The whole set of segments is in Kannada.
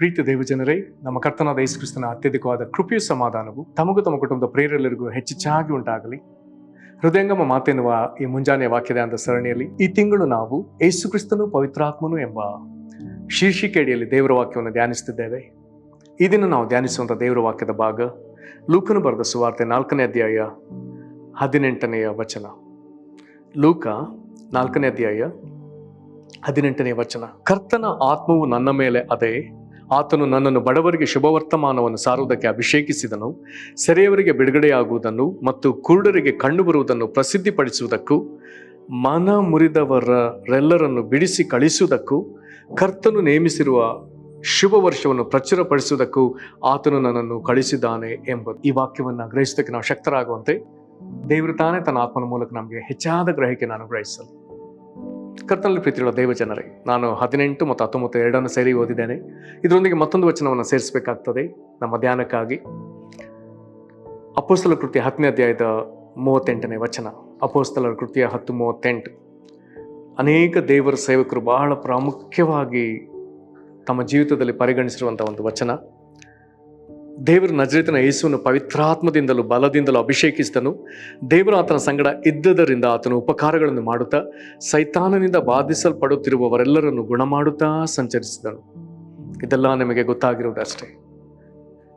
ಪ್ರೀತಿ ದೇವಜನರೇ, ನಮ್ಮ ಕರ್ತನಾದ ಯೇಸು ಕ್ರಿಸ್ತನ ಅತ್ಯಧಿಕವಾದ ಕೃಪೆಯು ಸಮಾಧಾನವು ತಮಗೂ ತಮ್ಮ ಕುಟುಂಬದ ಪ್ರೇರೆಲ್ಲರಿಗೂ ಹೆಚ್ಚಾಗಿ ಉಂಟಾಗಲಿ. ಹೃದಯಂಗಮ ಮಾತೆನ್ನುವ ಈ ಮುಂಜಾನೆಯ ವಾಕ್ಯದ ಅಂತ ಸರಣಿಯಲ್ಲಿ ಈ ತಿಂಗಳು ನಾವು ಯೇಸು ಕ್ರಿಸ್ತನು ಪವಿತ್ರಾತ್ಮನು ಎಂಬ ಶೀರ್ಷಿಕೆಯಡಿಯಲ್ಲಿ ದೇವರ ವಾಕ್ಯವನ್ನು ಧ್ಯಾನಿಸುತ್ತಿದ್ದೇವೆ. ಈ ದಿನ ನಾವು ಧ್ಯಾನಿಸುವಂಥ ದೇವರ ವಾಕ್ಯದ ಭಾಗ ಲೂಕನು ಬರೆದ ಸುವಾರ್ತೆ 4ನೇ ಅಧ್ಯಾಯ 18ನೇ ವಚನ. ಲೂಕ 4ನೇ ಅಧ್ಯಾಯ 18ನೇ ವಚನ. ಕರ್ತನ ಆತ್ಮವು ನನ್ನ ಮೇಲೆ ಅದೇ, ಆತನು ನನ್ನನ್ನು ಬಡವರಿಗೆ ಶುಭವರ್ತಮಾನವನ್ನು ಸಾರುವುದಕ್ಕೆ ಅಭಿಷೇಕಿಸಿದನು, ಸೆರೆಯವರಿಗೆ ಬಿಡುಗಡೆಯಾಗುವುದನ್ನು ಮತ್ತು ಕುರುಡರಿಗೆ ಕಂಡು ಬರುವುದನ್ನು ಪ್ರಸಿದ್ಧಿಪಡಿಸುವುದಕ್ಕೂ, ಮನ ಮುರಿದವರೆಲ್ಲರನ್ನು ಬಿಡಿಸಿ ಕಳಿಸುವುದಕ್ಕೂ, ಕರ್ತನು ನೇಮಿಸಿರುವ ಶುಭ ವರ್ಷವನ್ನು ಪ್ರಚುರಪಡಿಸುವುದಕ್ಕೂ ಆತನು ನನ್ನನ್ನು ಕಳಿಸಿದ್ದಾನೆ ಎಂಬುದು. ಈ ವಾಕ್ಯವನ್ನು ಗ್ರಹಿಸುವುದಕ್ಕೆ ನಾವು ಶಕ್ತರಾಗುವಂತೆ ದೇವರು ತಾನೇ ತನ್ನ ಆತ್ಮನ ಮೂಲಕ ನಮಗೆ ಹೆಚ್ಚಾದ ಗ್ರಹಿಕೆಯನ್ನು ಅನುಗ್ರಹಿಸಲು. ಕರ್ತನಲ್ಲಿ ಪ್ರೀತಿಯುಳ್ಳ ದೇವಜನರೇ, ನಾನು 18 ಮತ್ತು 19 ಎರಡನ್ನು ಸೇರಿ ಓದಿದ್ದೇನೆ. ಇದರೊಂದಿಗೆ ಮತ್ತೊಂದು ವಚನವನ್ನು ಸೇರಿಸಬೇಕಾಗ್ತದೆ ನಮ್ಮ ಧ್ಯಾನಕ್ಕಾಗಿ. ಅಪೊಸ್ತಲರ ಕೃತ್ಯ 10ನೇ ಅಧ್ಯಾಯದ 38ನೇ ವಚನ. ಅಪೊಸ್ತಲರ ಕೃತ್ಯ 10:38. ಅನೇಕ ದೇವರ ಸೇವಕರು ಬಹಳ ಪ್ರಾಮುಖ್ಯವಾಗಿ ತಮ್ಮ ಜೀವಿತದಲ್ಲಿ ಪರಿಗಣಿಸಿರುವಂಥ ಒಂದು ವಚನ. ದೇವರು ನಜರೇತಿನ ಯೇಸುವನ್ನು ಪವಿತ್ರಾತ್ಮದಿಂದಲೂ ಬಲದಿಂದಲೂ ಅಭಿಷೇಕಿಸಿದನು. ದೇವರು ಆತನ ಸಂಗಡ ಇದ್ದದರಿಂದ ಆತನು ಉಪಕಾರಗಳನ್ನು ಮಾಡುತ್ತಾ ಸೈತಾನನಿಂದ ಬಾಧಿಸಲ್ಪಡುತ್ತಿರುವವರೆಲ್ಲರನ್ನು ಗುಣಮಾಡುತ್ತಾ ಸಂಚರಿಸಿದನು. ಇದೆಲ್ಲ ನಿಮಗೆ ಗೊತ್ತಾಗಿರುವುದಷ್ಟೇ.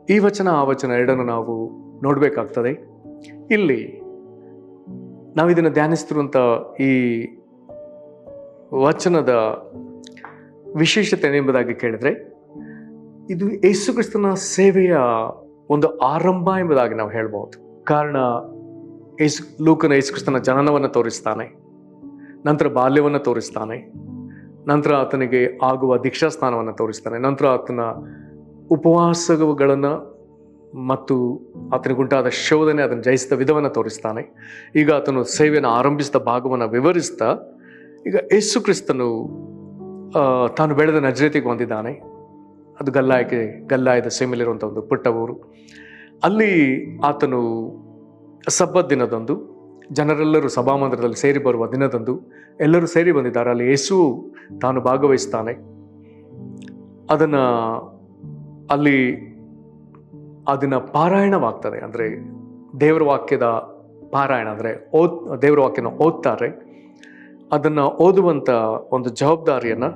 ಈ ವಚನ ಆ ವಚನ ಎರಡನ್ನು ನಾವು ನೋಡಬೇಕಾಗ್ತದೆ. ಇಲ್ಲಿ ನಾವು ಇದನ್ನು ಧ್ಯಾನಿಸ್ತಿರುವಂಥ ಈ ವಚನದ ವಿಶೇಷತೆ ಏನೆಂಬುದಾಗಿ ಕೇಳಿದ್ರೆ, ಇದು ಯೇಸು ಕ್ರಿಸ್ತನ ಸೇವೆಯ ಒಂದು ಆರಂಭ ಎಂಬುದಾಗಿ ನಾವು ಹೇಳ್ಬೋದು. ಕಾರಣ ಲೂಕನ ಯೇಸು ಕ್ರಿಸ್ತನ ಜನನವನ್ನು ತೋರಿಸ್ತಾನೆ, ನಂತರ ಬಾಲ್ಯವನ್ನು ತೋರಿಸ್ತಾನೆ, ನಂತರ ಆತನಿಗೆ ಆಗುವ ದೀಕ್ಷಾಸ್ನಾನವನ್ನು ತೋರಿಸ್ತಾನೆ, ನಂತರ ಆತನ ಉಪವಾಸಗಳನ್ನು ಮತ್ತು ಆತನಿಗುಂಟಾದ ಶೋಧನೆ, ಅದನ್ನು ಜಯಿಸಿದ ವಿಧವನ್ನು ತೋರಿಸ್ತಾನೆ. ಈಗ ಆತನು ಸೇವೆಯನ್ನು ಆರಂಭಿಸಿದ ಭಾಗವನ್ನು ವಿವರಿಸ್ತಾ ಈಗ ಯೇಸು ಕ್ರಿಸ್ತನು ತಾನು ಬೆಳೆದ ನಜರೇತಿಗೆ ಹೊಂದಿದ್ದಾನೆ. ಅದು ಗಲ್ಲಾಯದ ಸೀಮೆಯಲ್ಲಿರುವಂಥ ಒಂದು ಪುಟ್ಟ ಊರು. ಅಲ್ಲಿ ಆತನು ಸಬ್ಬತ್ ದಿನದಂದು, ಜನರೆಲ್ಲರೂ ಸಭಾಮಂದಿರದಲ್ಲಿ ಸೇರಿ ಬರುವ ದಿನದಂದು ಎಲ್ಲರೂ ಸೇರಿ ಬಂದಿದ್ದಾರೆ. ಅಲ್ಲಿ ಯೇಸು ತಾನು ಭಾಗವಹಿಸ್ತಾನೆ. ಅದನ್ನ ಪಾರಾಯಣವಾಗ್ತದೆ. ಅಂದರೆ ದೇವರ ವಾಕ್ಯದ ಪಾರಾಯಣ, ಅಂದರೆ ದೇವರ ವಾಕ್ಯನ ಓದ್ತಾರೆ. ಅದನ್ನು ಓದುವಂಥ ಒಂದು ಜವಾಬ್ದಾರಿಯನ್ನು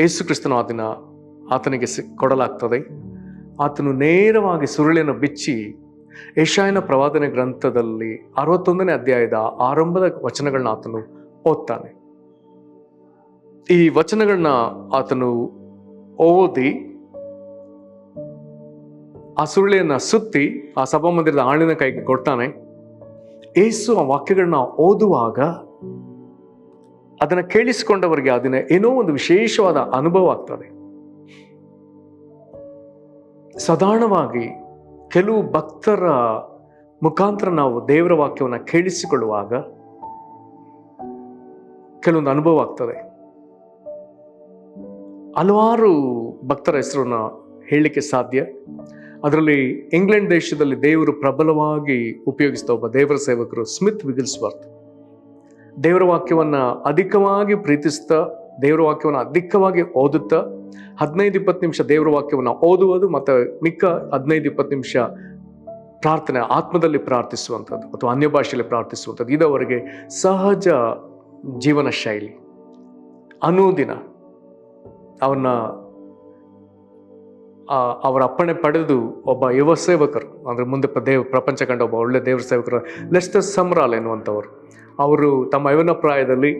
ಯೇಸು ಕ್ರಿಸ್ತನು ಆತನಿಗೆ ಕೊಡಲಾಗ್ತದೆ. ಆತನು ನೇರವಾಗಿ ಸುರುಳಿಯನ್ನು ಬಿಚ್ಚಿ ಯೆಶಾಯನ ಪ್ರವಾದನೆ ಗ್ರಂಥದಲ್ಲಿ 61ನೇ ಅಧ್ಯಾಯದ ಆರಂಭದ ವಚನಗಳನ್ನ ಆತನು ಓದ್ತಾನೆ. ಈ ವಚನಗಳನ್ನ ಆತನು ಓದಿ ಆ ಸುರುಳಿಯನ್ನು ಸುತ್ತಿ ಆ ಸಭಾಮಂದಿರದ ಆಳಿನ ಕೈಗೆ ಕೊಡ್ತಾನೆ. ಯೇಸು ಆ ವಾಕ್ಯಗಳನ್ನ ಓದುವಾಗ ಅದನ್ನು ಕೇಳಿಸಿಕೊಂಡವರಿಗೆ ಅದನ್ನ ಏನೋ ಒಂದು ವಿಶೇಷವಾದ ಅನುಭವ ಆಗ್ತದೆ. ಸಾಧಾರಣವಾಗಿ ಕೆಲವು ಭಕ್ತರ ಮುಖಾಂತರ ನಾವು ದೇವರ ವಾಕ್ಯವನ್ನು ಕೇಳಿಸಿಕೊಳ್ಳುವಾಗ ಕೆಲವೊಂದು ಅನುಭವ ಆಗ್ತದೆ. ಹಲವಾರು ಭಕ್ತರ ಹೆಸರನ್ನ ಹೇಳಲಿಕ್ಕೆ ಸಾಧ್ಯ. ಅದರಲ್ಲಿ ಇಂಗ್ಲೆಂಡ್ ದೇಶದಲ್ಲಿ ದೇವರು ಪ್ರಬಲವಾಗಿ ಉಪಯೋಗಿಸಿದ ಒಬ್ಬ ದೇವರ ಸೇವಕರು ಸ್ಮಿತ್ ವಿಗಿಲ್ಸ್ವರ್ತ್. ದೇವರ ವಾಕ್ಯವನ್ನು ಅಧಿಕವಾಗಿ ಪ್ರೀತಿಸ್ತಾ, ದೇವರ ವಾಕ್ಯವನ್ನು ಅಧಿಕವಾಗಿ ಓದುತ್ತಾ 15-20 ನಿಮಿಷ ದೇವರ ವಾಕ್ಯವನ್ನು ಓದುವುದು ಮತ್ತು ಮಿಕ್ಕ 15-20 ನಿಮಿಷ ಪ್ರಾರ್ಥನೆ, ಆತ್ಮದಲ್ಲಿ ಪ್ರಾರ್ಥಿಸುವಂಥದ್ದು ಅಥವಾ ಅನ್ಯ ಭಾಷೆಯಲ್ಲಿ ಪ್ರಾರ್ಥಿಸುವಂಥದ್ದು, ಇದು ಅವರಿಗೆ ಸಹಜ ಜೀವನ ಶೈಲಿ. ಅನುದಿನ ಅವರ ಅಪ್ಪಣೆ ಪಡೆದು ಒಬ್ಬ ಯುವ ಸೇವಕರು, ಅಂದರೆ ಮುಂದೆ ಪ್ರಪಂಚ ಕಂಡ ಒಬ್ಬ ಒಳ್ಳೆ ದೇವರ ಸೇವಕರು ಲೆಸ್ಟರ್ ಸಮ್ರಾಲ್ ಎನ್ನುವಂಥವರು, ಅವರು ತಮ್ಮ ಯವನ ಪ್ರಾಯದಲ್ಲಿ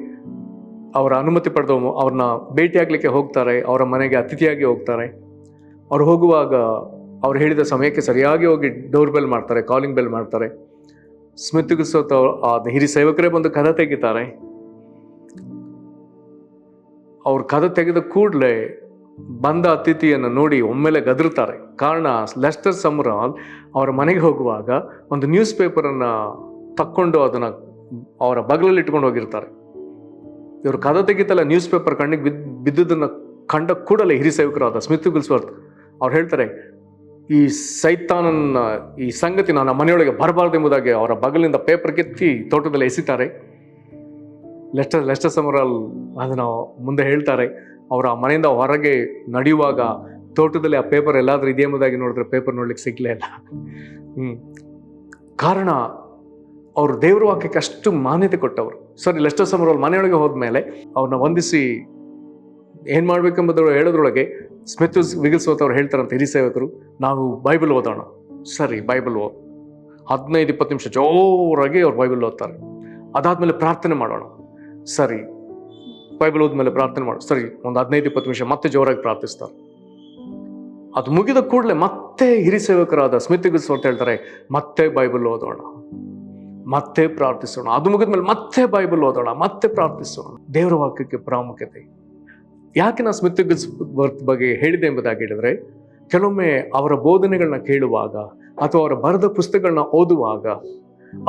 ಅವರ ಅನುಮತಿ ಪಡೆದು ಅವ್ರನ್ನ ಭೇಟಿಯಾಗಲಿಕ್ಕೆ ಹೋಗ್ತಾರೆ. ಅವರ ಮನೆಗೆ ಅತಿಥಿಯಾಗಿ ಹೋಗ್ತಾರೆ. ಅವ್ರು ಹೋಗುವಾಗ ಅವ್ರು ಹೇಳಿದ ಸಮಯಕ್ಕೆ ಸರಿಯಾಗಿ ಹೋಗಿ ಡೋರ್ ಬೆಲ್ ಮಾಡ್ತಾರೆ, ಕಾಲಿಂಗ್ ಬೆಲ್ ಮಾಡ್ತಾರೆ. ಸ್ಮಿತ್ ವಿಗಿಲ್ಸ್ವರ್ತ್ ಹಿರಿಯ ಸೇವಕರೇ ಬಂದು ಕದ ತೆಗಿತಾರೆ. ಅವ್ರು ಕದ ತೆಗೆದ ಕೂಡಲೇ ಬಂದ ಅತಿಥಿಯನ್ನು ನೋಡಿ ಒಮ್ಮೆಲೆ ಗದರುತ್ತಾರೆ. ಕಾರಣ ಲೆಸ್ಟರ್ ಸಮ್ರಾಲ್ ಅವರ ಮನೆಗೆ ಹೋಗುವಾಗ ಒಂದು ನ್ಯೂಸ್ ಪೇಪರನ್ನು ತಕ್ಕೊಂಡು ಅದನ್ನು ಅವರ ಬಗಲಲ್ಲಿ ಇಟ್ಕೊಂಡು ಹೋಗಿರ್ತಾರೆ. ಇವರು ಕದ ತೆಗಿತಲ್ಲ, ನ್ಯೂಸ್ ಪೇಪರ್ ಕಣ್ಣಿಗೆ ಬಿದ್ದುದನ್ನು ಕಂಡ ಕೂಡಲೇ ಹಿರಿಯ ಸೇವಕರಾದ ಸ್ಮಿತ್ ವಿಗಿಲ್ಸ್ವರ್ತ್ ಅವ್ರು ಹೇಳ್ತಾರೆ, ಈ ಸಂಗತಿ ನನ್ನ ಮನೆಯೊಳಗೆ ಬರಬಾರ್ದು ಎಂಬುದಾಗಿ ಅವರ ಬಗಲಿಂದ ಪೇಪರ್ ಕಿತ್ತಿ ತೋಟದಲ್ಲಿ ಎಸಿತಾರೆ. ಲೆಸ್ಟರ್ ಸಮ್ರಾಲ್ ಅದನ್ನು ಮುಂದೆ ಹೇಳ್ತಾರೆ. ಅವರ ಮನೆಯಿಂದ ಹೊರಗೆ ನಡೆಯುವಾಗ ತೋಟದಲ್ಲಿ ಆ ಪೇಪರ್ ಎಲ್ಲಾದ್ರೂ ಇದೆ ಎಂಬುದಾಗಿ ನೋಡಿದ್ರೆ ಪೇಪರ್ ನೋಡ್ಲಿಕ್ಕೆ ಸಿಗ್ಲೇ ಇಲ್ಲ. ಕಾರಣ ಅವರು ದೇವರ ವಾಕ್ಯಕ್ಕೆ ಅಷ್ಟು ಮಾನ್ಯತೆ ಕೊಟ್ಟವರು. ಸರಿ, ಲೆಸ್ಟರ್ ಸಮರ್ ಅವ್ರು ಮನೆಯೊಳಗೆ ಹೋದ್ಮೇಲೆ ಅವ್ರನ್ನ ವಂದಿಸಿ ಏನ್ ಮಾಡ್ಬೇಕೆಂಬುದು ಹೇಳೋದ್ರೊಳಗೆ ಸ್ಮಿತ್ ವಿಗಿಲ್ಸ್ವರ್ತ್ ಅವ್ರು ಹೇಳ್ತಾರಂತೆ, ಹಿರಿ ಸೇವಕರು, ನಾವು ಬೈಬಲ್ ಓದೋಣ. ಸರಿ, ಬೈಬಲ್ 15-20 ನಿಮಿಷ ಜೋರಾಗಿ ಅವ್ರು ಬೈಬಲ್ ಓದ್ತಾರೆ. ಅದಾದ್ಮೇಲೆ ಪ್ರಾರ್ಥನೆ ಮಾಡೋಣ. ಸರಿ, ಬೈಬಲ್ ಓದ್ಮೇಲೆ ಪ್ರಾರ್ಥನೆ ಮಾಡೋಣ. ಸರಿ, ಒಂದು 15-20 ನಿಮಿಷ ಮತ್ತೆ ಜೋರಾಗಿ ಪ್ರಾರ್ಥಿಸ್ತಾರೆ. ಅದು ಮುಗಿದ ಕೂಡಲೇ ಮತ್ತೆ ಹಿರಿ ಸೇವಕರಾದ ಸ್ಮಿತ್ ವಿಗಿಲ್ಸ್ವರ್ತ್ ಹೇಳ್ತಾರೆ, ಮತ್ತೆ ಬೈಬಲ್ ಓದೋಣ, ಮತ್ತೆ ಪ್ರಾರ್ಥಿಸೋಣ. ಅದು ಮುಗಿದ್ಮೇಲೆ ಮತ್ತೆ ಬೈಬಲ್ ಓದೋಣ, ಮತ್ತೆ ಪ್ರಾರ್ಥಿಸೋಣ. ದೇವರ ವಾಕ್ಯಕ್ಕೆ ಪ್ರಾಮುಖ್ಯತೆ. ಯಾಕೆ ನಾನು ಸ್ಮಿತ್ ವಿಗಿಲ್ಸ್ವರ್ತ್ ಬಗ್ಗೆ ಹೇಳಿದೆ ಎಂಬುದಾಗಿ ಹೇಳಿದ್ರೆ, ಕೆಲವೊಮ್ಮೆ ಅವರ ಬೋಧನೆಗಳನ್ನ ಕೇಳುವಾಗ ಅಥವಾ ಅವರ ಬರೆದ ಪುಸ್ತಕಗಳನ್ನ ಓದುವಾಗ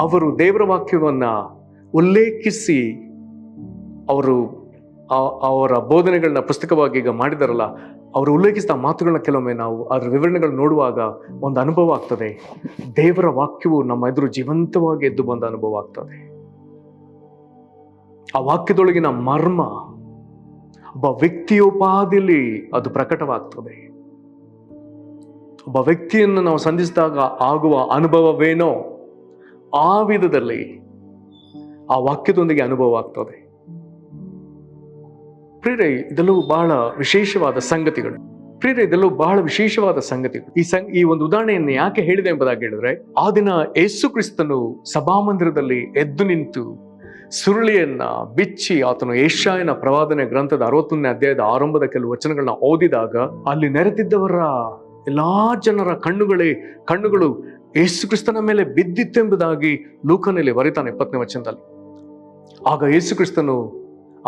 ಅವರು ದೇವರ ವಾಕ್ಯವನ್ನ ಉಲ್ಲೇಖಿಸಿ ಅವರು ಅವರ ಬೋಧನೆಗಳನ್ನ ಪುಸ್ತಕವಾಗಿ ಈಗ ಮಾಡಿದಾರಲ್ಲ, ಅವರು ಉಲ್ಲೇಖಿಸಿದ ಮಾತುಗಳನ್ನ ಕೆಲವೊಮ್ಮೆ ನಾವು ಅದರ ವಿವರಣೆಗಳು ನೋಡುವಾಗ ಒಂದು ಅನುಭವ ಆಗ್ತದೆ. ದೇವರ ವಾಕ್ಯವು ನಮ್ಮ ಎದುರು ಜೀವಂತವಾಗಿ ಎದ್ದು ಬಂದ ಅನುಭವ ಆಗ್ತದೆ. ಆ ವಾಕ್ಯದೊಳಗಿನ ಮರ್ಮ ಒಬ್ಬ ವ್ಯಕ್ತಿಯೋಪಾದಿಯಲ್ಲಿ ಅದು ಪ್ರಕಟವಾಗ್ತದೆ. ಒಬ್ಬ ವ್ಯಕ್ತಿಯನ್ನು ನಾವು ಸಂಧಿಸಿದಾಗ ಆಗುವ ಅನುಭವವೇನೋ ಆ ವಿಧದಲ್ಲಿ ಆ ವಾಕ್ಯದೊಂದಿಗೆ ಅನುಭವ ಆಗ್ತದೆ. ಪ್ರಿಯರೇ, ಇದೆಲ್ಲವೂ ಬಹಳ ವಿಶೇಷವಾದ ಸಂಗತಿಗಳು. ಈ ಒಂದು ಉದಾಹರಣೆಯನ್ನು ಯಾಕೆ ಹೇಳಿದೆ ಎಂಬುದಾಗಿ ಹೇಳಿದ್ರೆ, ಆ ದಿನ ಯೇಸು ಕ್ರಿಸ್ತನು ಸಭಾಮಂದಿರದಲ್ಲಿ ಎದ್ದು ನಿಂತು ಸುರುಳಿಯನ್ನ ಬಿಚ್ಚಿ ಆತನು ಯೆಶಾಯನ ಪ್ರವಾದನೆ ಗ್ರಂಥದ 61ನೇ ಅಧ್ಯಾಯದ ಆರಂಭದ ಕೆಲವು ವಚನಗಳನ್ನ ಓದಿದಾಗ ಅಲ್ಲಿ ನೆರೆದಿದ್ದವರ ಎಲ್ಲಾ ಜನರ ಕಣ್ಣುಗಳು ಯೇಸು ಕ್ರಿಸ್ತನ ಮೇಲೆ ಬಿದ್ದಿತ್ತೆಂಬುದಾಗಿ ಲೂಕನಲ್ಲಿ ಬರೀತಾನೆ 20ನೇ ವಚನದಲ್ಲಿ. ಆಗ ಯೇಸು ಕ್ರಿಸ್ತನು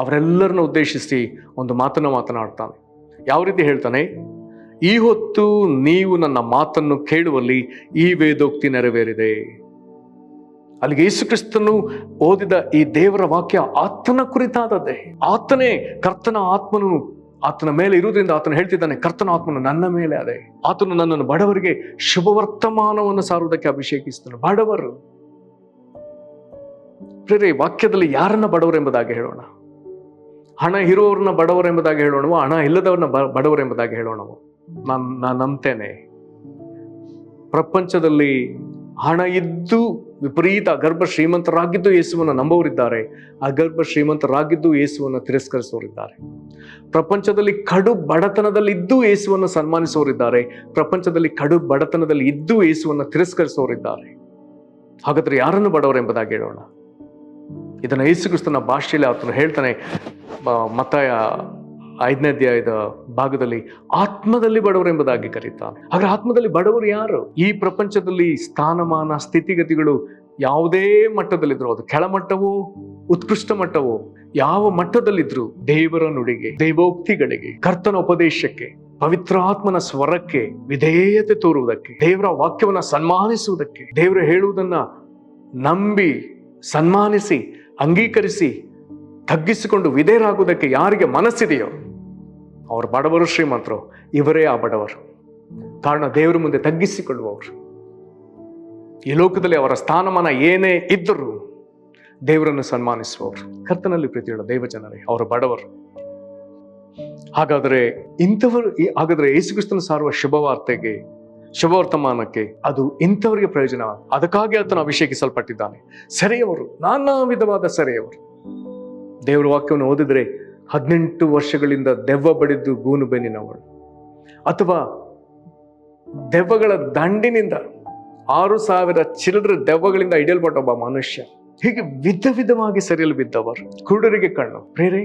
ಅವರೆಲ್ಲರನ್ನ ಉದ್ದೇಶಿಸಿ ಒಂದು ಮಾತನ್ನು ಮಾತನಾಡ್ತಾನೆ. ಯಾವ ರೀತಿ ಹೇಳ್ತಾನೆ? ಈ ಹೊತ್ತು ನೀವು ನನ್ನ ಮಾತನ್ನು ಕೇಳುವಲ್ಲಿ ಈ ವೇದೋಕ್ತಿ ನೆರವೇರಿದೆ. ಅಲ್ಲಿಗೆ ಯೇಸು ಕ್ರಿಸ್ತನು ಓದಿದ ಈ ದೇವರ ವಾಕ್ಯ ಆತನ ಕುರಿತಾದದ್ದೇ. ಆತನೇ ಕರ್ತನ ಆತ್ಮನು ಆತನ ಮೇಲೆ ಇರುವುದರಿಂದ ಆತನು ಹೇಳ್ತಿದ್ದಾನೆ, ಕರ್ತನ ಆತ್ಮನು ನನ್ನ ಮೇಲೆ ಅದೇ. ಆತನು ನನ್ನನ್ನು ಬಡವರಿಗೆ ಶುಭವರ್ತಮಾನವನ್ನು ಸಾರುವುದಕ್ಕೆ ಅಭಿಷೇಕಿಸ್ತಾನೆ. ಬಡವರು, ಪ್ರೇರೆ, ವಾಕ್ಯದಲ್ಲಿ ಯಾರನ್ನ ಬಡವರೆಂಬುದಾಗಿ ಹೇಳೋಣ? ಹಣ ಇರುವವ್ರನ್ನ ಬಡವರೆಂಬುದಾಗಿ ಹೇಳೋಣವೋ, ಹಣ ಇಲ್ಲದವ್ರನ್ನ ಬಡವರೆಂಬುದಾಗಿ ಹೇಳೋಣವೋ? ನಾನು ನಂಬ್ತೇನೆ, ಪ್ರಪಂಚದಲ್ಲಿ ಹಣ ಇದ್ದು ವಿಪರೀತ ಅಗರ್ಭ ಶ್ರೀಮಂತರಾಗಿದ್ದು ಯೇಸುವನ್ನು ನಂಬುವರಿದ್ದಾರೆ, ಅಗರ್ಭ ಶ್ರೀಮಂತರಾಗಿದ್ದು ಯೇಸುವನ್ನು ತಿರಸ್ಕರಿಸುವವರಿದ್ದಾರೆ. ಪ್ರಪಂಚದಲ್ಲಿ ಕಡು ಬಡತನದಲ್ಲಿ ಇದ್ದು ಯೇಸುವನ್ನು ಸನ್ಮಾನಿಸುವವರಿದ್ದಾರೆ, ಪ್ರಪಂಚದಲ್ಲಿ ಕಡು ಬಡತನದಲ್ಲಿ ಇದ್ದು ಯೇಸುವನ್ನು ತಿರಸ್ಕರಿಸುವವರಿದ್ದಾರೆ. ಹಾಗಾದ್ರೆ ಯಾರನ್ನು ಬಡವರೆಂಬುದಾಗಿ ಹೇಳೋಣ? ಇದನ್ನ ಯೇಸು ಕ್ರಿಸ್ತನ ಭಾಷೆಯಲ್ಲಿ ಆತನು ಹೇಳ್ತಾನೆ, ಮತ್ತಾಯ 5ನೇ ಅಧ್ಯಾಯದ ಭಾಗದಲ್ಲಿ, ಆತ್ಮದಲ್ಲಿ ಬಡವರು ಎಂಬುದಾಗಿ ಕರೀತಾನೆ. ಹಾಗೆ ಆತ್ಮದಲ್ಲಿ ಬಡವರು ಯಾರು? ಈ ಪ್ರಪಂಚದಲ್ಲಿ ಸ್ಥಾನಮಾನ ಸ್ಥಿತಿಗತಿಗಳು ಯಾವುದೇ ಮಟ್ಟದಲ್ಲಿದ್ರು, ಅದು ಕೆಳಮಟ್ಟವೋ ಉತ್ಕೃಷ್ಟ ಮಟ್ಟವೋ, ಯಾವ ಮಟ್ಟದಲ್ಲಿದ್ರು ದೇವರ ನುಡಿಗೆ, ದೈವೋಕ್ತಿಗಳಿಗೆ, ಕರ್ತನ ಉಪದೇಶಕ್ಕೆ, ಪವಿತ್ರಾತ್ಮನ ಸ್ವರಕ್ಕೆ ವಿಧೇಯತೆ ತೋರುವುದಕ್ಕೆ, ದೇವರ ವಾಕ್ಯವನ್ನ ಸನ್ಮಾನಿಸುವುದಕ್ಕೆ, ದೇವರು ಹೇಳುವುದನ್ನ ನಂಬಿ ಸನ್ಮಾನಿಸಿ ಅಂಗೀಕರಿಸಿ ತಗ್ಗಿಸಿಕೊಂಡು ವಿಧೇಯರಾಗುವುದಕ್ಕೆ ಯಾರಿಗೆ ಮನಸ್ಸಿದೆಯೋ ಅವರು ಬಡವರು ಶ್ರೀಮಂತರು, ಇವರೇ ಆ ಬಡವರು. ಕಾರಣ ದೇವರ ಮುಂದೆ ತಗ್ಗಿಸಿಕೊಳ್ಳುವವರು. ಈ ಲೋಕದಲ್ಲಿ ಅವರ ಸ್ಥಾನಮಾನ ಏನೇ ಇದ್ದರೂ ದೇವರನ್ನು ಸನ್ಮಾನಿಸುವವರು. ಕರ್ತನಲ್ಲಿ ಪ್ರೀತಿಯುಳ್ಳ ದೇವ ಜನರೇ, ಅವರು ಬಡವರು. ಹಾಗಾದ್ರೆ ಯೇಸು ಕ್ರಿಸ್ತನು ಸಾರುವ ಶುಭವಾರ್ತೆಗೆ, ಶುಭವರ್ತಮಾನಕ್ಕೆ ಅದು ಇಂಥವರಿಗೆ ಪ್ರಯೋಜನ. ಅದಕ್ಕಾಗಿ ಆತನು ಅಭಿಷೇಕಿಸಲ್ಪಟ್ಟಿದ್ದಾನೆ. ಸೆರೆಯವರು, ನಾನಾ ವಿಧವಾದ ಸೆರೆಯವರು. ದೇವರ ವಾಕ್ಯವನ್ನು ಓದಿದ್ರೆ 18 ವರ್ಷಗಳಿಂದ ದೆವ್ವ ಬಡಿದ್ದು ಗೂನು ಬೆನ್ನಿನವಳು, ಅಥವಾ ದೆವ್ವಗಳ ದಂಡಿನಿಂದ 6,000 ಚಿಲ್ಲರೆ ದೆವ್ವಗಳಿಂದ ಹಿಡಿಯಲ್ಪಟ್ಟ ಒಬ್ಬ ಮನುಷ್ಯ. ಹೀಗೆ ವಿಧ ವಿಧವಾಗಿ ಸೆರೆಯಲು ಬಿದ್ದವರು. ಕುರುಡರಿಗೆ ಕಣ್ಣು. ಪ್ರೇರೆ,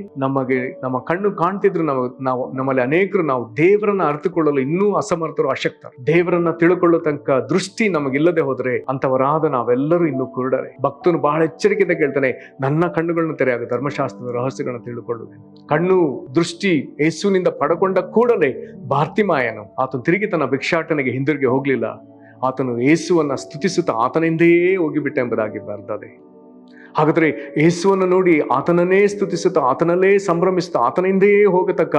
ನಮ್ಮ ಕಣ್ಣು ಕಾಣ್ತಿದ್ರು ನಮ್ಮಲ್ಲಿ ಅನೇಕರು ನಾವು ದೇವರನ್ನ ಅರ್ಥಕೊಳ್ಳಲು ಇನ್ನೂ ಅಸಮರ್ಥರು, ಅಶಕ್ತರು. ದೇವರನ್ನ ತಿಳ್ಕೊಳ್ಳೋ ತನಕ ದೃಷ್ಟಿ ನಮಗಿಲ್ಲದೆ ಹೋದ್ರೆ ಅಂತವರಾದ ನಾವೆಲ್ಲರೂ ಇನ್ನೂ ಕುರುಡರೇ. ಭಕ್ತನು ಬಹಳ ಎಚ್ಚರಿಕೆಯಿಂದ ಕೇಳ್ತಾನೆ, ನನ್ನ ಕಣ್ಣುಗಳನ್ನು ತೆರೆಯಾಗ ಧರ್ಮಶಾಸ್ತ್ರದ ರಹಸ್ಯಗಳನ್ನ ತಿಳ್ಕೊಳ್ಳುವೆ. ಕಣ್ಣು ದೃಷ್ಟಿ ಯೇಸುವಿನಿಂದ ಪಡಕೊಂಡ ಕೂಡಲೇ ಬಾರ್ತಿಮಾಯನು ಆತನು ತಿರುಗಿ ತನ್ನ ಭಿಕ್ಷಾಟನೆಗೆ ಹಿಂದಿರುಗಿ ಹೋಗ್ಲಿಲ್ಲ. ಆತನು ಯೇಸುವನ್ನ ಸ್ತುತಿಸುತ್ತಾ ಆತನಿಂದೇ ಹೋಗಿಬಿಟ್ಟ ಎಂಬುದಾಗಿ ಬರ್ತದೆ. ಹಾಗಾದ್ರೆ ಯೇಸುವನ್ನು ನೋಡಿ ಆತನನ್ನೇ ಸ್ತುತಿಸುತ್ತಾ ಆತನಲ್ಲೇ ಸಂಭ್ರಮಿಸುತ್ತಾ ಆತನಿಂದೇ ಹೋಗತಕ್ಕ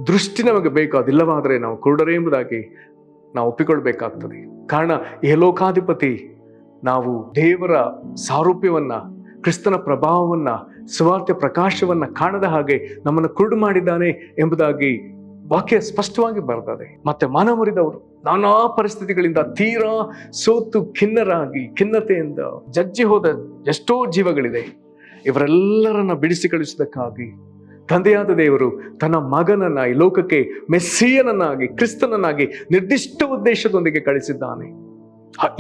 ದೃಷ್ಟಿ ನಮಗೆ ಬೇಕು. ಅದಿಲ್ಲವಾದರೆ ನಾವು ಕುರುಡರೇ ಎಂಬುದಾಗಿ ನಾವು ಒಪ್ಪಿಕೊಳ್ಬೇಕಾಗ್ತದೆ. ಕಾರಣ ಈ ಲೋಕಾಧಿಪತಿ ನಾವು ದೇವರ ಸಾರೂಪ್ಯವನ್ನ, ಕ್ರಿಸ್ತನ ಪ್ರಭಾವವನ್ನ, ಸುವಾರ್ತೆ ಪ್ರಕಾಶವನ್ನ ಕಾಣದ ಹಾಗೆ ನಮ್ಮನ್ನು ಕುರುಡು ಮಾಡಿದ್ದಾನೆ ಎಂಬುದಾಗಿ ವಾಕ್ಯ ಸ್ಪಷ್ಟವಾಗಿ ಬರ್ತದೆ. ಮತ್ತೆ ಮನ ಮುರಿದವರು, ನಾನಾ ಪರಿಸ್ಥಿತಿಗಳಿಂದ ತೀರಾ ಸೋತು ಖಿನ್ನತೆಯಿಂದ ಜಜ್ಜಿ ಹೋದ ಎಷ್ಟೋ ಜೀವಗಳಿದೆ. ಇವರೆಲ್ಲರನ್ನ ಬಿಡಿಸಿ ಕಳಿಸುವುದಕ್ಕಾಗಿ ತಂದೆಯಾದ ದೇವರು ತನ್ನ ಮಗನನ್ನ ಈ ಲೋಕಕ್ಕೆ ಮೆಸ್ಸಿಯನನ್ನಾಗಿ, ಕ್ರಿಸ್ತನನ್ನಾಗಿ ನಿರ್ದಿಷ್ಟ ಉದ್ದೇಶದೊಂದಿಗೆ ಕಳಿಸಿದ್ದಾನೆ.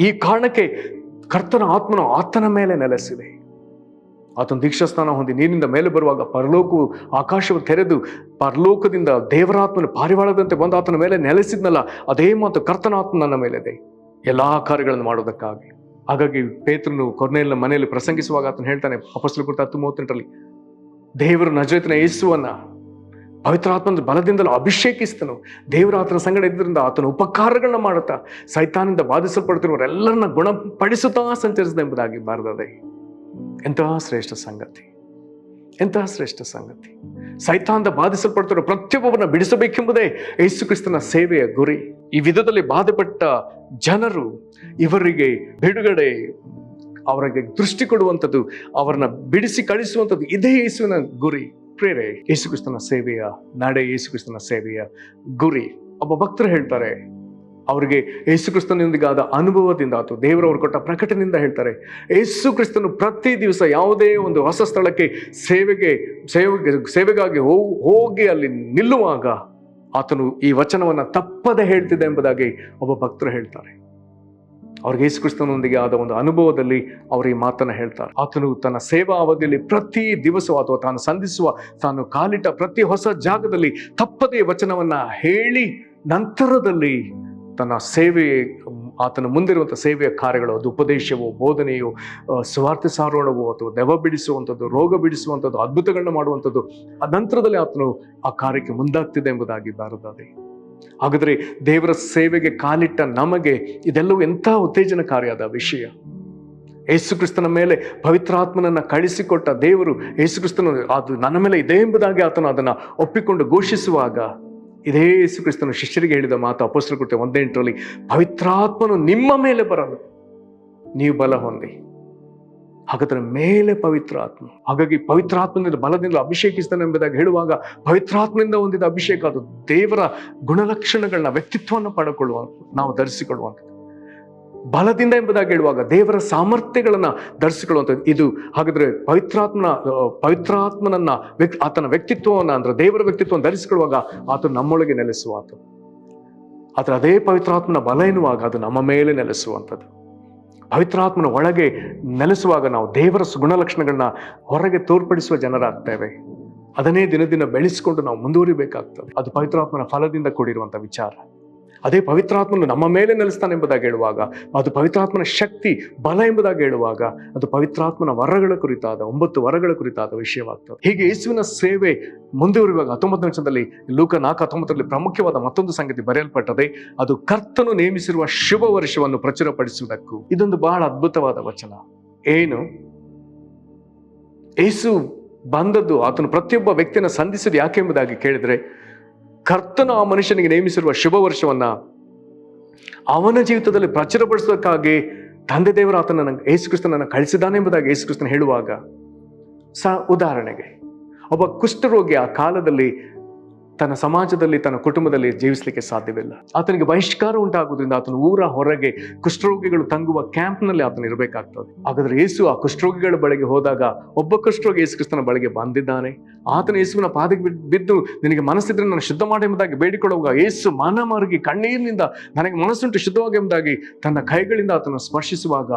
ಈ ಕಾರಣಕ್ಕೆ ಕರ್ತನ ಆತ್ಮನು ಆತನ ಮೇಲೆ ನೆಲೆಸಿದೆ. ಆತನ ದೀಕ್ಷಾಸ್ನಾನ ಹೊಂದಿ ನೀರಿನಿಂದ ಮೇಲೆ ಬರುವಾಗ ಪರಲೋಕವು, ಆಕಾಶವು ತೆರೆದು ಪರಲೋಕದಿಂದ ದೇವರಾತ್ಮನ ಪಾರಿವಾಳದಂತೆ ಬಂದು ಆತನ ಮೇಲೆ ನೆಲೆಸಿದ್ನಲ್ಲ, ಅದೇ ಮಾತು ಕರ್ತನ ಆತ್ಮ ನನ್ನ ಮೇಲಿದೆ ಎಲ್ಲಾ ಕಾರ್ಯಗಳನ್ನು ಮಾಡೋದಕ್ಕಾಗಿ. ಹಾಗಾಗಿ ಪೇತ್ರನು ಕೊರ್ನೇಲಿನ ಮನೆಯಲ್ಲಿ ಪ್ರಸಂಗಿಸುವಾಗ ಆತನು ಹೇಳ್ತಾನೆ, ಅಪೊಸ್ತಲರ ಕೃತ್ಯ 10:38, ದೇವರು ನಜರೇತಿನ ಯೇಸುವನ್ನ ಪವಿತ್ರಾತ್ಮನ ಬಲದಿಂದಲೂ ಅಭಿಷೇಕಿಸ್ತನು. ದೇವರ ಆತನ ಸಂಗಡ ಇದ್ದರಿಂದ ಆತನ ಉಪಕಾರಗಳನ್ನ ಮಾಡುತ್ತಾ ಸೈತಾನಿಂದ ಬಾಧಿಸಲ್ಪಡ್ತಿರುವವರೆಲ್ಲರನ್ನ ಗುಣಪಡಿಸುತ್ತಾ ಸಂಚರಿಸಿದ ಎಂಬುದಾಗಿ ಬರೆದಿದೆ. ಎಂತಹ ಶ್ರೇಷ್ಠ ಸಂಗತಿ, ಎಂತಹ ಶ್ರೇಷ್ಠ ಸಂಗತಿ! ಸೈತಾನದ ಬಾಧಿಸಲ್ಪಡ್ತಿರೋ ಪ್ರತಿಯೊಬ್ಬರನ್ನ ಬಿಡಿಸಬೇಕೆಂಬುದೇ ಯೇಸು ಕ್ರಿಸ್ತನ ಸೇವೆಯ ಗುರಿ. ಈ ವಿಧದಲ್ಲಿ ಬಾಧೆಪಟ್ಟ ಜನರು, ಇವರಿಗೆ ಬಿಡುಗಡೆ, ಅವರಿಗೆ ದೃಷ್ಟಿ ಕೊಡುವಂಥದ್ದು, ಅವರನ್ನ ಬಿಡಿಸಿ ಕಳಿಸುವಂಥದ್ದು, ಇದೇ ಯೇಸುವಿನ ಗುರಿ. ಪ್ರೇರೆ, ಯೇಸು ಕ್ರಿಸ್ತನ ಸೇವೆಯ ನಡೆ, ಯೇಸು ಕ್ರಿಸ್ತನ ಸೇವೆಯ ಗುರಿ. ಒಬ್ಬ ಭಕ್ತರು ಹೇಳ್ತಾರೆ, ಅವರಿಗೆ ಯೇಸು ಕ್ರಿಸ್ತನೊಂದಿಗಾದ ಅನುಭವದಿಂದ ಅಥವಾ ದೇವರವರು ಕೊಟ್ಟ ಪ್ರಕಟಣೆಯಿಂದ ಹೇಳ್ತಾರೆ, ಯೇಸು ಕ್ರಿಸ್ತನು ಪ್ರತಿ ದಿವಸ ಯಾವುದೇ ಒಂದು ಹೊಸ ಸ್ಥಳಕ್ಕೆ ಸೇವೆಗಾಗಿ ಹೋಗಿ ಅಲ್ಲಿ ನಿಲ್ಲುವಾಗ ಆತನು ಈ ವಚನವನ್ನ ತಪ್ಪದೆ ಹೇಳ್ತಿದ್ದ ಎಂಬುದಾಗಿ ಒಬ್ಬ ಭಕ್ತರು ಹೇಳ್ತಾರೆ. ಅವ್ರಿಗೆ ಯೇಸು ಕ್ರಿಸ್ತನೊಂದಿಗೆ ಆದ ಒಂದು ಅನುಭವದಲ್ಲಿ ಅವರು ಈ ಮಾತನ್ನ ಹೇಳ್ತಾರೆ. ಆತನು ತನ್ನ ಸೇವಾ ಅವಧಿಯಲ್ಲಿ ಪ್ರತಿ ದಿವಸ ಅಥವಾ ತಾನು ಸಂಧಿಸುವ, ತಾನು ಕಾಲಿಟ್ಟ ಪ್ರತಿ ಹೊಸ ಜಾಗದಲ್ಲಿ ತಪ್ಪದೇ ವಚನವನ್ನ ಹೇಳಿ ನಂತರದಲ್ಲಿ ತನ್ನ ಸೇವೆ, ಆತನ ಮುಂದಿರುವಂಥ ಸೇವೆಯ ಕಾರ್ಯಗಳು, ಅದು ಉಪದೇಶವೋ, ಬೋಧನೆಯೋ, ಸ್ವಾರ್ಥ ಸಾರೋಣವೋ ಅಥವಾ ದೆವ್ವ ಬಿಡಿಸುವಂಥದ್ದು, ರೋಗ ಬಿಡಿಸುವಂಥದ್ದು, ಅದ್ಭುತಗಳನ್ನ ಮಾಡುವಂಥದ್ದು, ಆ ನಂತರದಲ್ಲಿ ಆತನು ಆ ಕಾರ್ಯಕ್ಕೆ ಮುಂದಾಗ್ತಿದೆ ಎಂಬುದಾಗಿ ಬರೆದಿದೆ. ಹಾಗಾದರೆ ದೇವರ ಸೇವೆಗೆ ಕಾಲಿಟ್ಟ ನಮಗೆ ಇದೆಲ್ಲವೂ ಎಂಥ ಉತ್ತೇಜನಕಾರಿಯಾದ ವಿಷಯ. ಯೇಸು ಕ್ರಿಸ್ತನ ಮೇಲೆ ಪವಿತ್ರಾತ್ಮನನ್ನ ಕಳಿಸಿಕೊಟ್ಟ ದೇವರು, ಯೇಸು ಕ್ರಿಸ್ತನು ಅದು ನನ್ನ ಮೇಲೆ ಇದೆ ಎಂಬುದಾಗಿ ಆತನು ಅದನ್ನು ಒಪ್ಪಿಕೊಂಡು ಘೋಷಿಸುವಾಗ, ಇದೇ ಯೇಸು ಕ್ರಿಸ್ತನು ಶಿಷ್ಯರಿಗೆ ಹೇಳಿದ ಮಾತು ಅಪೊಸ್ತಲರ ಕೃತ್ಯ 1:8, ಪವಿತ್ರಾತ್ಮನು ನಿಮ್ಮ ಮೇಲೆ ಬರಲು ನೀವು ಬಲ ಹೊಂದಿ. ಹಾಗಾದ್ರೆ ಮೇಲೆ ಪವಿತ್ರಾತ್ಮ, ಹಾಗಾಗಿ ಪವಿತ್ರಾತ್ಮನಿಂದ ಬಲದಿಂದ ಅಭಿಷೇಕಿಸ್ತಾನೆ ಎಂಬುದಾಗಿ ಹೇಳುವಾಗ, ಪವಿತ್ರಾತ್ಮನಿಂದ ಹೊಂದಿದ ಅಭಿಷೇಕ ಅದು ದೇವರ ಗುಣಲಕ್ಷಣಗಳನ್ನ, ವ್ಯಕ್ತಿತ್ವವನ್ನು ಪಡೆದುಕೊಳ್ಳುವಂಥದ್ದು, ನಾವು ಧರಿಸಿಕೊಳ್ಳುವಂಥದ್ದು. ಬಲದಿಂದ ಎಂಬುದಾಗಿ ಹೇಳುವಾಗ ದೇವರ ಸಾಮರ್ಥ್ಯಗಳನ್ನ ಧರಿಸಿಕೊಳ್ಳುವಂಥದ್ದು ಇದು. ಹಾಗಾದ್ರೆ ಪವಿತ್ರಾತ್ಮನನ್ನ ಆತನ ವ್ಯಕ್ತಿತ್ವವನ್ನ, ಅಂದ್ರೆ ದೇವರ ವ್ಯಕ್ತಿತ್ವವನ್ನು ಧರಿಸಿಕೊಳ್ಳುವಾಗ ಆತನು ನಮ್ಮೊಳಗೆ ನೆಲೆಸುವಂಥದ್ದು. ಆದ್ರೆ ಅದೇ ಪವಿತ್ರಾತ್ಮನ ಬಲ ಎನ್ನುವಾಗ ಅದು ನಮ್ಮ ಮೇಲೆ ನೆಲೆಸುವಂಥದ್ದು. ಪವಿತ್ರಾತ್ಮನ ಒಳಗೆ ನೆಲೆಸುವಾಗ ನಾವು ದೇವರ ಗುಣಲಕ್ಷಣಗಳನ್ನ ಹೊರಗೆ ತೋರ್ಪಡಿಸುವ ಜನರಾಗ್ತೇವೆ. ಅದನ್ನೇ ದಿನ ದಿನ ಬೆಳೆಸಿಕೊಂಡು ನಾವು ಮುಂದುವರಿಬೇಕಾಗ್ತದೆ. ಅದು ಪವಿತ್ರಾತ್ಮನ ಫಲದಿಂದ ಕೂಡಿರುವಂಥ ವಿಚಾರ. ಅದೇ ಪವಿತ್ರಾತ್ಮನು ನಮ್ಮ ಮೇಲೆ ನೆಲೆಸ್ತಾನೆ ಎಂಬುದಾಗಿ ಹೇಳುವಾಗ, ಅದು ಪವಿತ್ರಾತ್ಮನ ಶಕ್ತಿ, ಬಲ ಎಂಬುದಾಗಿ ಹೇಳುವಾಗ, ಅದು ಪವಿತ್ರಾತ್ಮನ ವರಗಳ ಕುರಿತಾದ 9 ವರಗಳ ಕುರಿತಾದ ವಿಷಯವಾಗ್ತದೆ. ಹೀಗೆ ಯೇಸುವಿನ ಸೇವೆ ಮುಂದುವರಿಯುವಾಗ 19ನೇ ವಚನದಲ್ಲಿ, ಲೂಕ 4:19 ಪ್ರಾಮುಖ್ಯವಾದ ಮತ್ತೊಂದು ಸಂಗತಿ ಬರೆಯಲ್ಪಟ್ಟದೆ, ಅದು ಕರ್ತನು ನೇಮಿಸಿರುವ ಶುಭ ವರ್ಷವನ್ನು ಪ್ರಚುರಪಡಿಸುವುದಕ್ಕೂ. ಇದೊಂದು ಬಹಳ ಅದ್ಭುತವಾದ ವಚನ. ಏನು? ಯೇಸು ಬಂದದ್ದು, ಆತನು ಪ್ರತಿಯೊಬ್ಬ ವ್ಯಕ್ತಿಯನ್ನು ಸಂಧಿಸಿದ್ದು ಯಾಕೆ ಎಂಬುದಾಗಿ ಕೇಳಿದ್ರೆ, ಕರ್ತನು ಆ ಮನುಷ್ಯನಿಗೆ ನೇಮಿಸಿರುವ ಶುಭ ವರ್ಷವನ್ನ ಅವನ ಜೀವಿತದಲ್ಲಿ ಪ್ರಚುರಪಡಿಸೋದಕ್ಕಾಗಿ ತಂದೆ ದೇವರ ಆತನ ಯೇಸು ಕ್ರಿಸ್ತನನ್ನು ಕಳಿಸಿದ್ದಾನೆ ಎಂಬುದಾಗಿ ಯೇಸು ಕ್ರಿಸ್ತನ ಹೇಳುವಾಗ, ಉದಾಹರಣೆಗೆ ಒಬ್ಬ ಕುಷ್ಠರೋಗಿ ಆ ಕಾಲದಲ್ಲಿ ತನ್ನ ಸಮಾಜದಲ್ಲಿ, ತನ್ನ ಕುಟುಂಬದಲ್ಲಿ ಜೀವಿಸಲಿಕ್ಕೆ ಸಾಧ್ಯವಿಲ್ಲ. ಆತನಿಗೆ ಬಹಿಷ್ಕಾರ ಉಂಟಾಗುವುದರಿಂದ ಆತನು ಊರ ಹೊರಗೆ ಕುಷ್ಠರೋಗಿಗಳು ತಂಗುವ ಕ್ಯಾಂಪ್ನಲ್ಲಿ ಆತನು ಇರಬೇಕಾಗ್ತದೆ. ಹಾಗಾದ್ರೆ ಯೇಸು ಆ ಕುಷ್ಠರೋಗಿಗಳ ಬಳಿಗೆ ಹೋದಾಗ ಒಬ್ಬ ಕುಷ್ಠರೋಗಿ ಯೇಸು ಕ್ರಿಸ್ತನ ಬಳಿಗೆ ಬಂದಿದ್ದಾನೆ. ಆತನ ಯೇಸುವಿನ ಪಾದಕ್ಕೆ ಬಿದ್ದು, ನಿನಗೆ ಮನಸ್ಸಿದ್ರೆ ನಾನು ಶುದ್ಧ ಮಾಡಿ ಎಂಬುದಾಗಿ ಬೇಡಿಕೊಳ್ಳುವಾಗ, ಯೇಸು ಮನ ಮರುಗಿ ಕಣ್ಣೀರಿನಿಂದ ನನಗೆ ಮನಸ್ಸುಂಟು ಶುದ್ಧವಾಗಿ ಎಂಬುದಾಗಿ ತನ್ನ ಕೈಗಳಿಂದ ಆತನ ಸ್ಪರ್ಶಿಸುವಾಗ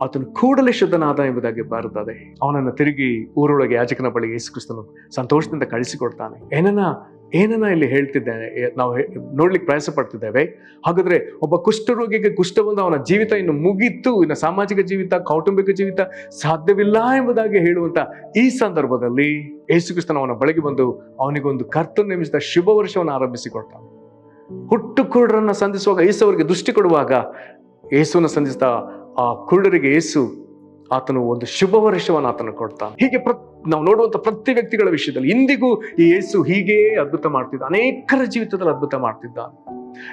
ಆತನು ಕೂಡಲೇ ಶುದ್ಧನಾದ ಎಂಬುದಾಗಿ ಬರುತ್ತದೆ. ಅವನನ್ನು ತಿರುಗಿ ಊರೊಳಗೆ ಯಾಜಕನ ಬಳಿಗೆ ಯೇಸು ಕ್ರಿಸ್ತನು ಸಂತೋಷದಿಂದ ಕಳಿಸಿಕೊಡ್ತಾನೆ. ಏನನ್ನ ಇಲ್ಲಿ ಹೇಳ್ತಿದ್ದೇನೆ, ನಾವು ನೋಡ್ಲಿಕ್ಕೆ ಪ್ರಯಾಸ ಪಡ್ತಿದ್ದೇವೆ. ಹಾಗಾದ್ರೆ ಒಬ್ಬ ಕುಷ್ಠರೋಗಿಗೆ ಕುಷ್ಠ ಬಂದು ಅವನ ಜೀವಿತ ಇನ್ನು ಮುಗಿತು, ಇನ್ನು ಸಾಮಾಜಿಕ ಜೀವಿತ, ಕೌಟುಂಬಿಕ ಜೀವಿತ ಸಾಧ್ಯವಿಲ್ಲ ಎಂಬುದಾಗಿ ಹೇಳುವಂತ ಈ ಸಂದರ್ಭದಲ್ಲಿ ಯೇಸು ಕ್ರಿಸ್ತನ ಅವನ ಬಳಿಗೆ ಬಂದು ಅವನಿಗೊಂದು ಕರ್ತನು ನೇಮಿಸಿದ ಶುಭ ವರ್ಷವನ್ನು ಆರಂಭಿಸಿಕೊಡ್ತಾನೆ. ಹುಟ್ಟು ಕುರುಡರನ್ನ ಸಂಧಿಸುವಾಗ ಯೇಸು ಅವರಿಗೆ ದೃಷ್ಟಿ ಕೊಡುವಾಗ, ಯೇಸುವನ್ನು ಸಂಧಿಸಿದ ಆ ಕುರುಡರಿಗೆ ಯೇಸು ಆತನು ಒಂದು ಶುಭ ವರ್ಷವನ್ನು ಆತನು ಕೊಡ್ತಾನೆ. ಹೀಗೆ ನಾವು ನೋಡುವಂತ ಪ್ರತಿ ವ್ಯಕ್ತಿಗಳ ವಿಷಯದಲ್ಲಿ ಇಂದಿಗೂ ಈ ಯೇಸು ಹೀಗೇ ಅದ್ಭುತ ಮಾಡ್ತಿದ್ದ, ಅನೇಕರ ಜೀವಿತದಲ್ಲಿ ಅದ್ಭುತ ಮಾಡ್ತಿದ್ದಾನೆ.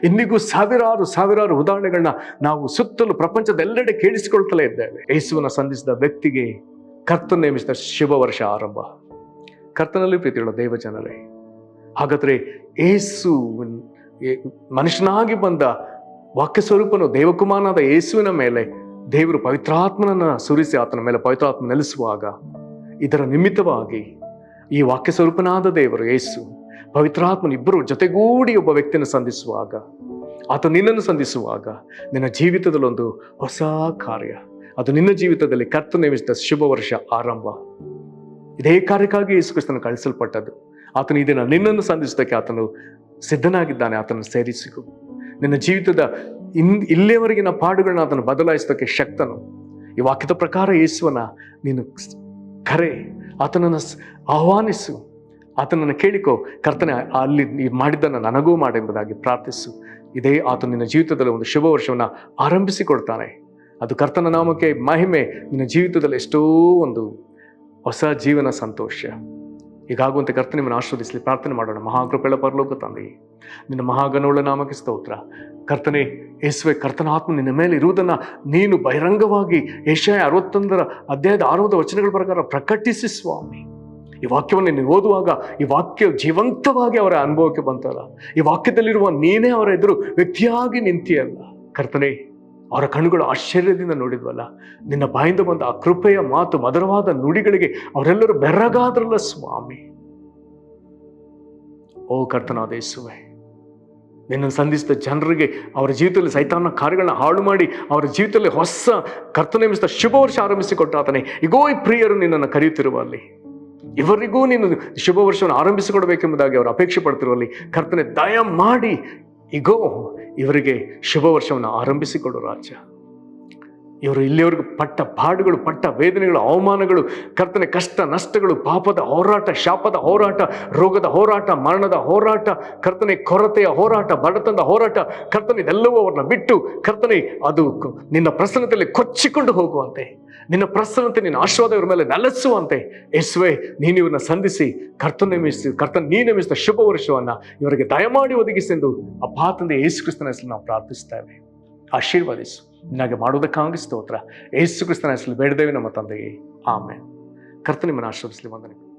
ಇಂದಿಗೂ ಸಾವಿರಾರು ಉದಾಹರಣೆಗಳನ್ನ ನಾವು ಸುತ್ತಲೂ ಪ್ರಪಂಚದೆಲ್ಲೆಡೆ ಕೇಳಿಸಿಕೊಳ್ತಲೇ ಇದ್ದೇವೆ. ಯೇಸುವನ್ನ ಸಂಧಿಸಿದ ವ್ಯಕ್ತಿಗೆ ಕರ್ತನು ನೇಮಿಸಿದ ಶುಭ ವರ್ಷ ಆರಂಭ. ಕರ್ತನಲ್ಲಿ ಪ್ರೀತಿಯುಳ್ಳ ದೇವ ಜನರೇ, ಹಾಗಾದರೆ ಏಸು ಮನುಷ್ಯನಾಗಿ ಬಂದ ವಾಕ್ಯ ಸ್ವರೂಪನು ದೇವಕುಮಾರನಾದ ಯೇಸುವಿನ ಮೇಲೆ ದೇವರು ಪವಿತ್ರಾತ್ಮನನ್ನು ಸುರಿಸಿ ಆತನ ಮೇಲೆ ಪವಿತ್ರಾತ್ಮ ನೆಲೆಸುವಾಗ, ಇದರ ನಿಮಿತ್ತವಾಗಿ ಈ ವಾಕ್ಯ ಸ್ವರೂಪನಾದ ದೇವರು ಯೇಸು ಪವಿತ್ರಾತ್ಮನ ಇಬ್ಬರು ಜೊತೆಗೂಡಿ ಒಬ್ಬ ವ್ಯಕ್ತಿಯನ್ನು ಸಂಧಿಸುವಾಗ, ಆತ ನಿನ್ನನ್ನು ಸಂಧಿಸುವಾಗ ನಿನ್ನ ಜೀವಿತದಲ್ಲಿ ಒಂದು ಹೊಸ ಕಾರ್ಯ, ಅದು ನಿನ್ನ ಜೀವಿತದಲ್ಲಿ ಕರ್ತನು ನೇಮಿಸಿದ ಶುಭ ವರ್ಷ ಆರಂಭ. ಇದೇ ಕಾರ್ಯಕ್ಕಾಗಿ ಯೇಸು ಕ್ರಿಸ್ತನು ಕಳಿಸಲ್ಪಟ್ಟದ್ದು. ಆತನು ಈ ದಿನ ನಿನ್ನನ್ನು ಸಂಧಿಸೋದಕ್ಕೆ ಆತನು ಸಿದ್ಧನಾಗಿದ್ದಾನೆ. ಆತನು ಸೇರಿಸಿಕೊ. ನಿನ್ನ ಜೀವಿತದ ಇಲ್ಲಿಯವರೆಗಿನ ಪಾಡುಗಳನ್ನ ಆತನು ಬದಲಾಯಿಸೋದಕ್ಕೆ ಶಕ್ತನು. ಈ ವಾಕ್ಯದ ಪ್ರಕಾರ ಯೇಸುವನ ನೀನು ಕರೆ, ಆತನನ್ನು ಆಹ್ವಾನಿಸು, ಆತನನ್ನು ಕೇಳಿಕೋ. ಕರ್ತನೆ, ಅಲ್ಲಿ ನೀನು ಮಾಡಿದ್ದನ್ನು ನನಗೂ ಮಾಡೆಂಬುದಾಗಿ ಪ್ರಾರ್ಥಿಸು. ಇದೇ ಆತನು ನಿನ್ನ ಜೀವಿತದಲ್ಲಿ ಒಂದು ಶುಭ ವರ್ಷವನ್ನು ಆರಂಭಿಸಿಕೊಡ್ತಾನೆ. ಅದು ಕರ್ತನ ನಾಮಕ್ಕೆ ಮಹಿಮೆ. ನಿನ್ನ ಜೀವಿತದಲ್ಲಿ ಎಷ್ಟೋ ಒಂದು ಹೊಸ ಜೀವನ ಸಂತೋಷ ಹೀಗಾಗುವಂತೆ ಕರ್ತನೆ ನಿಮ್ಮನ್ನು ಆಶೀರ್ವದಿಸಲಿ. ಪ್ರಾರ್ಥನೆ ಮಾಡೋಣ. ಮಹಾಕೃಪೆಯ ಪರಲೋಕ ತಂದೆಯೇ, ನಿನ್ನ ಮಹಾಗಣವುಳ್ಳ ನಾಮಕ್ಕೆ ಸ್ತೋತ್ರ. ಕರ್ತನೆ ಯೇಸುವೆ, ಕರ್ತನ ಆತ್ಮ ನಿನ್ನ ಮೇಲೆ ಇರುವುದನ್ನು ನೀನು ಬಹಿರಂಗವಾಗಿ ಯೆಶಾಯ 61 ಅಧ್ಯಾಯದ 6ನೇ ವಚನಗಳ ಪ್ರಕಾರ ಪ್ರಕಟಿಸಿ ಸ್ವಾಮಿ. ಈ ವಾಕ್ಯವನ್ನು ನೀವು ಓದುವಾಗ ಈ ವಾಕ್ಯ ಜೀವಂತವಾಗಿ ಅವರ ಅನುಭವಕ್ಕೆ ಬಂತಲ್ಲ. ಈ ವಾಕ್ಯದಲ್ಲಿರುವ ನೀನೇ ಅವರ ಎದುರು ವ್ಯಕ್ತಿಯಾಗಿ ನಿಂತಿಯಲ್ಲ ಕರ್ತನೆ. ಅವರ ಕಣ್ಣುಗಳು ಆಶ್ಚರ್ಯದಿಂದ ನೋಡಿದ್ವಲ್ಲ. ನಿನ್ನ ಬಾಯಿಂದ ಬಂದ ಆ ಕೃಪೆಯ ಮಾತು, ಮಧುರವಾದ ನುಡಿಗಳಿಗೆ ಅವರೆಲ್ಲರೂ ಬೆರಗಾದ್ರಲ್ಲ ಸ್ವಾಮಿ. ಓ ಕರ್ತನಾದ ಯೇಸುವೆ, ನಿನ್ನನ್ನು ಸಂಧಿಸಿದ ಜನರಿಗೆ ಅವರ ಜೀವಿತದಲ್ಲಿ ಸೈತಾನ ಕಾರ್ಯಗಳನ್ನ ಹಾಳು ಮಾಡಿ ಅವರ ಜೀವಿತದಲ್ಲಿ ಹೊಸ ಕರ್ತನ ನೇಮಿಸಿದ ಶುಭ ವರ್ಷ ಆರಂಭಿಸಿಕೊಟ್ಟಾತನೆ. ಈಗೋ ಈ ಪ್ರಿಯರು ನಿನ್ನನ್ನು ಕರೆಯುತ್ತಿರುವಲ್ಲಿ, ಇವರಿಗೂ ನೀನು ಶುಭ ವರ್ಷವನ್ನು ಆರಂಭಿಸಿಕೊಡಬೇಕೆಂಬುದಾಗಿ ಅವರು ಅಪೇಕ್ಷೆ ಪಡ್ತಿರುವಲ್ಲಿ ಕರ್ತನೆ ದಯ ಮಾಡಿ ಈಗೋ ಇವರಿಗೆ ಶುಭ ವರ್ಷವನ್ನು ಆರಂಭಿಸಿಕೊಡು ರಾಜ. ಇವರು ಇಲ್ಲಿವರೆಗೂ ಪಟ್ಟ ಪಾಡುಗಳು, ಪಟ್ಟ ವೇದನೆಗಳು, ಅವಮಾನಗಳು, ಕರ್ತನೆ ಕಷ್ಟ ನಷ್ಟಗಳು, ಪಾಪದ ಹೋರಾಟ, ಶಾಪದ ಹೋರಾಟ, ರೋಗದ ಹೋರಾಟ, ಮರಣದ ಹೋರಾಟ, ಕರ್ತನೆ ಕೊರತೆಯ ಹೋರಾಟ, ಬಡತನದ ಹೋರಾಟ, ಕರ್ತನೆ ಇದೆಲ್ಲವೂ ಅವ್ರನ್ನ ಬಿಟ್ಟು ಕರ್ತನೆ ಅದು ನಿನ್ನ ಪ್ರಸನ್ನತೆಯಲ್ಲಿ ಕೊಚ್ಚಿಕೊಂಡು ಹೋಗುವಂತೆ, ನಿನ್ನ ಪ್ರಸನ್ನತೆ, ನಿನ್ನ ಆಶೀರ್ವಾದ ಇವ್ರ ಮೇಲೆ ನೆಲೆಸುವಂತೆ ಯೇಸುವೆ ನೀನು ಇವ್ರನ್ನ ಸಂಧಿಸಿ ಕರ್ತನ ನೀ ನೇಮಿಸಿದ ಶುಭ ವರ್ಷವನ್ನ ಇವರಿಗೆ ದಯಮಾಡಿ ಒದಗಿಸೆಂದು ಅಪ್ಪಾ ತಂದೆ ಯೇಸು ಕ್ರಿಸ್ತನ ಹೆಸರಲ್ಲಿ ನಾವು ಪ್ರಾರ್ಥಿಸ್ತೇವೆ. ಆಶೀರ್ವಾದಿಸು. ನಿನಗೆ ಮಾಡುವುದಕ್ಕಾಗಿ ಸ್ತೋತ್ರ. ಯೇಸು ಕ್ರಿಸ್ತನ ಹೆಸರಲ್ಲಿ ಬೇಡದೇವೆ ನಮ್ಮ ತಂದೆಯೇ, ಆಮೆನ್. ಕರ್ತನ ನಿಮ್ಮನ್ನು ಆಶೀರ್ವದಿಸಲಿ. ವಂದನೆಗಳು.